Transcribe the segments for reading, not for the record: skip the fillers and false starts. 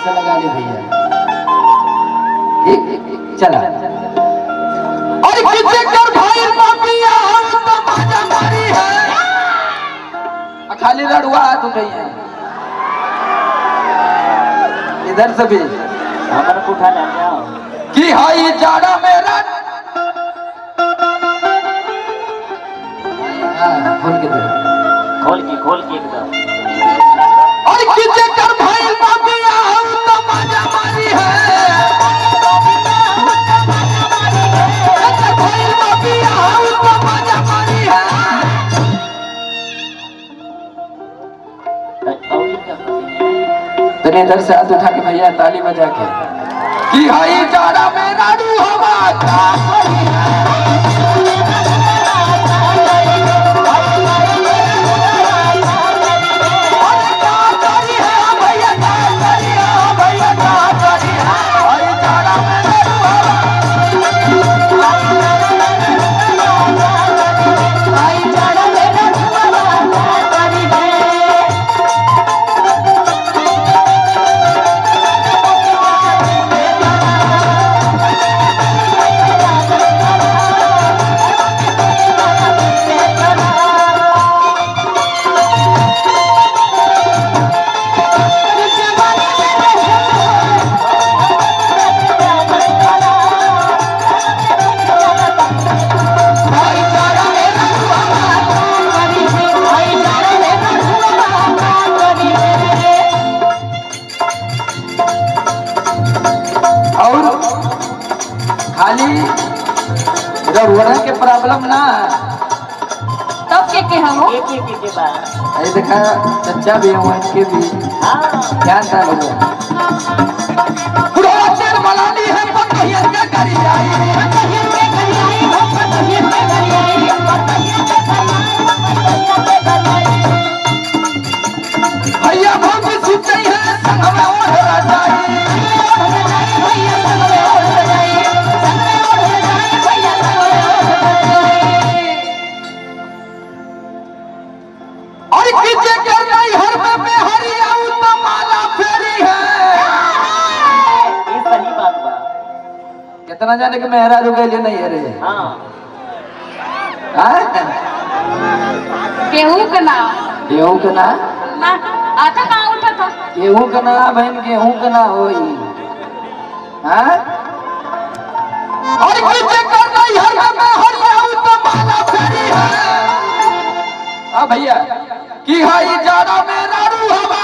से लगा ली भैया। ठीक चला। और किसे कर भाई पापिया हम तो मजा मारी है। खाली लड़ुआ हाथ उठाइए इधर से भी हमारा उठा ले जाओ कि हाई जाड़ा मेरा खोल के एकदम। और किसे कर भाई पापिया हम तो मजा मारी है। भाई पापिया हम तो मजा मारी है। तने इधर से हाथ उठा के भैया ताली बजा के कि हाई जाड़ा में राडू हवा रउरा के प्रॉब्लम ना तब के हम के बाद अरे देखा चच्चा भी हूँ इनके भी ध्यान था लोगों मनाली है पतहिया के करी भैया भौजी सुनते हैं संग में ओढ़ जाए कितना जाने के मेहरा रुके नहीं है रे। गेहूं का ना गेहूं का ना आता कहाँ उठा था गेहूं का ना बहन गेहूं का ना होई और किसे करना हर में हरियाऊ तो माला फेरी है। भैया की हाई जाड़ा में राडू हवा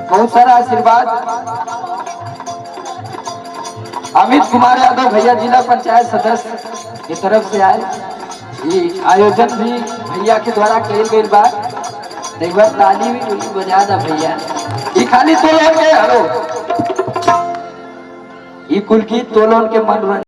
बहुत सारा आशीर्वाद अमित कुमार यादव भैया जिला पंचायत सदस्य की तरफ से आए। ये आयोजन भी भैया के द्वारा किया गई बा। एक बार ताली भी बजा दा भैया। ये खाली तोलन के हेलो ये कुल की तोलन के मनोरंजन